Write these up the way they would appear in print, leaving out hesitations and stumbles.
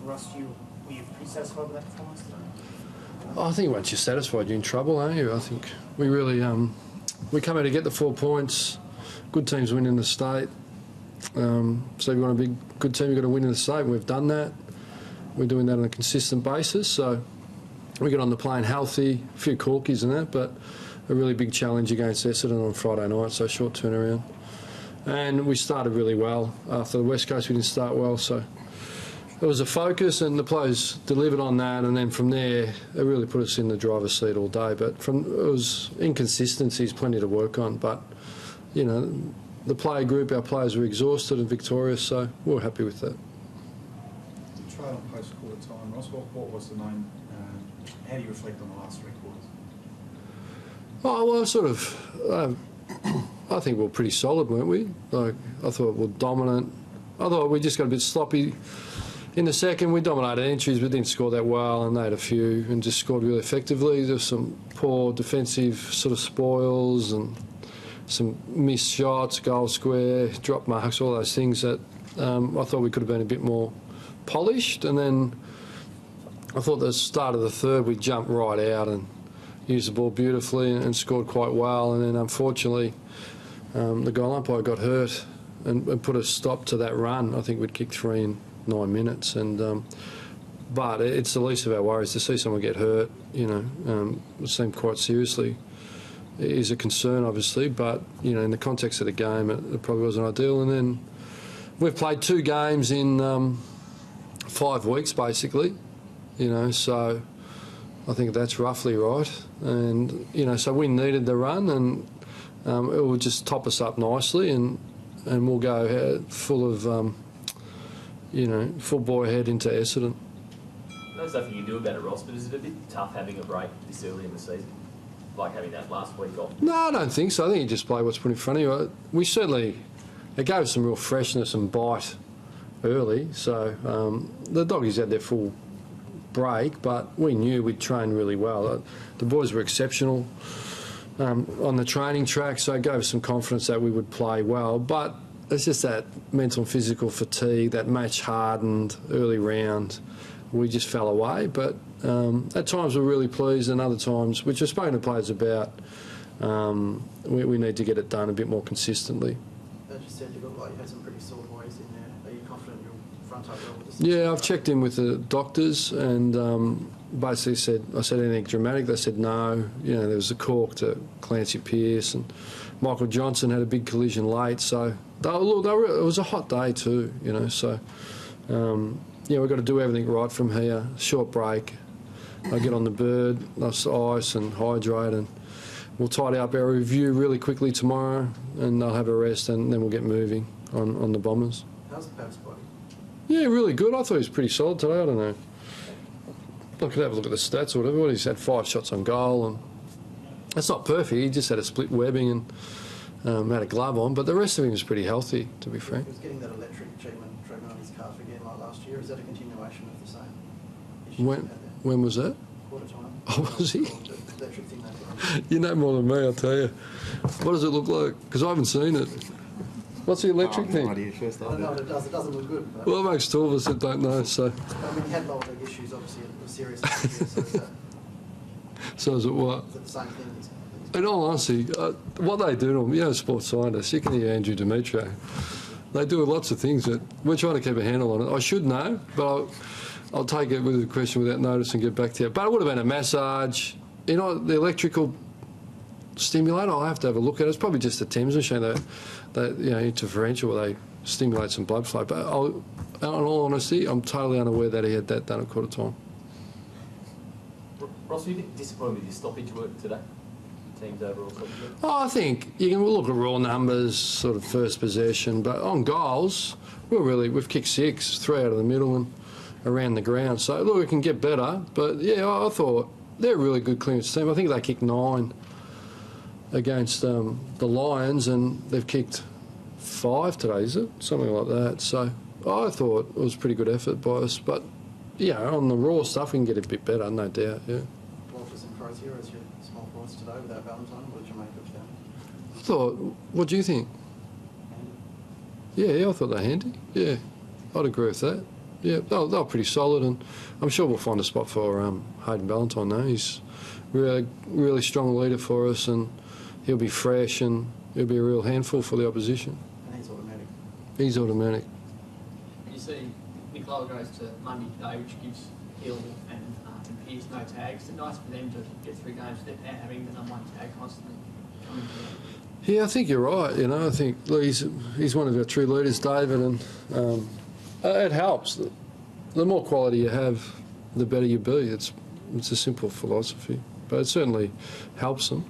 Ross, were you pretty satisfied with that performance today? I think once you're satisfied, you're in trouble, aren't you? I think we really we come out to get the 4 points. Good teams win in the state. So if you want a good team, you've got to win in the state. And we've done that. We're doing that on a consistent basis. So we get on the plane healthy, a few corkies and that, but a really big challenge against Essendon on Friday night, so short turnaround. And we started really well. After the West Coast, we didn't start well, so it was a focus, and the players delivered on that, and then from there, it really put us in the driver's seat all day. But it was inconsistencies, plenty to work on. But, you know, the player group, our players were exhausted and victorious, so we were happy with that. The trail on post-quarter time, Ross, what was the name? How do you reflect on the last 3 quarters? Oh, well, sort of, I think we were pretty solid, weren't we? Like, I thought we were dominant. I thought we just got a bit sloppy. In the second, we dominated entries, but didn't score that well, and they had a few and just scored really effectively. There was some poor defensive sort of spoils and some missed shots, goal square, drop marks, all those things that I thought we could have been a bit more polished. And then I thought the start of the third, we jumped right out and used the ball beautifully and scored quite well. And then unfortunately, the goal umpire got hurt and put a stop to that run. I think we'd kicked 3 in 9 minutes, and but it's the least of our worries to see someone get hurt. You know, it seemed quite seriously. It is a concern, obviously, but you know, in the context of the game, it probably wasn't ideal. And then we've played 2 games in 5 weeks, basically. You know, so I think that's roughly right. And you know, so we needed the run, and it will just top us up nicely, and we'll go full of. You know, full bore ahead into Essendon. There's nothing you can do about it, Ross, but is it a bit tough having a break this early in the season? Like having that last week off? No, I don't think so. I think you just play what's put in front of you. We certainly, it gave us some real freshness and bite early. So the Doggies had their full break, but we knew we'd trained really well. The boys were exceptional on the training track, so it gave us some confidence that we would play well. But it's just that mental and physical fatigue, that match hardened early round. We just fell away, but at times we're really pleased, and other times, which I've spoken to players about, we need to get it done a bit more consistently. As you said, you look like you had some pretty sore boys in there. Are you confident you'll front up well with the Yeah, I've checked in with the doctors and basically I said anything dramatic. They said no. You know, there was a cork to Clancy Pearce, and Michael Johnson had a big collision late, so it was a hot day too, you know, so yeah, we've got to do everything right from here. Short break, I get on the bird, nice ice and hydrate, and we'll tidy up our review really quickly tomorrow, and they'll have a rest, and then we'll get moving on the Bombers. How's the Pab's body? Yeah, really good. I thought he was pretty solid today. I don't know. I could have a look at the stats or whatever. He's had 5 shots on goal, and that's not perfect. He just had a split webbing and had a glove on, but the rest of him was pretty healthy, to be frank. He was getting that electric treatment on his calf again like last year. Is that a continuation of the same issues? When was that? Quarter time. Oh, was he? The electric thing they put on. You know more than me, I'll tell you. What does it look like? Because I haven't seen it. What's the electric thing? I don't know what it does. It doesn't look good. But Well, amongst 2 of us that don't know, so... I mean, he had lower leg issues, obviously, it was serious last year, so is that, So is it what? is it the same thing? In all honesty, what they do to them, you know, sports scientists, you can hear Andrew Demetrio. They do lots of things that we're trying to keep a handle on it. I should know, but I'll take it with a question without notice and get back to you. But it would have been a massage. You know, the electrical stimulator, I'll have to have a look at it. It's probably just a Thames machine, that you know, interferential, where they stimulate some blood flow. But in all honesty, I'm totally unaware that he had that done at quarter time. Ross, were you a bit disappointed with your stoppage work today? Team's overall stoppage work? Oh, I think you can look at raw numbers, sort of first possession, but on goals, we've kicked 6, 3 out of the middle and around the ground. So look, we can get better. But yeah, I thought they're a really good clearance team. I think they kicked 9 against the Lions, and they've kicked 5 today, is it? Something like that. So I thought it was a pretty good effort by us. But yeah, on the raw stuff, we can get a bit better, no doubt. Yeah. Walters and Crozier as your small forwards today without Valentine. What did you make of them? I thought, what do you think? Yeah, I thought they were handy. Yeah, I'd agree with that. Yeah, they're pretty solid, and I'm sure we'll find a spot for Hayden Ballantyne now. He's really strong leader for us, and he'll be fresh, and he'll be a real handful for the opposition. And he's automatic. He's automatic. You see, Nicola goes to Monday today, which gives Hill and Pearce no tags. It's nice for them to get 3 games without having the number 1 tag constantly coming to them. Yeah, I think you're right. You know, I think he's one of our true leaders, David, and it helps. The more quality you have, the better you be. It's a simple philosophy, but it certainly helps them.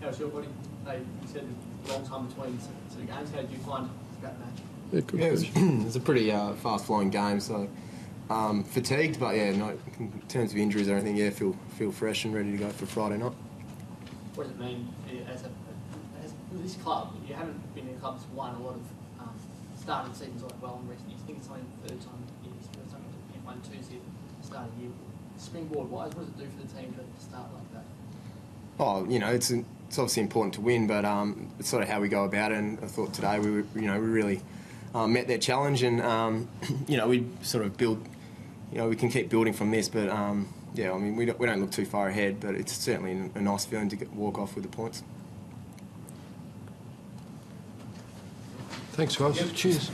How's your body? You said a long time between sort of games. How did you find that match? Yeah, good Yeah, question. it was a pretty fast-flowing game, so fatigued, but yeah, no, in terms of injuries or anything, yeah, feel fresh and ready to go for Friday night. What does it mean as with this club? You haven't been in clubs won a lot of started seasons like well in recent years. I think it's only the 3rd time in history or something you've won 2 seasons start a year. Springboard-wise, what does it do for the team to start like that? Oh, you know, it's obviously important to win, but it's sort of how we go about it. And I thought today we really met their challenge, and you know, we sort of build. You know, we can keep building from this, but yeah, I mean, we don't look too far ahead, but it's certainly a nice feeling to walk off with the points. Thanks, guys. Cheers.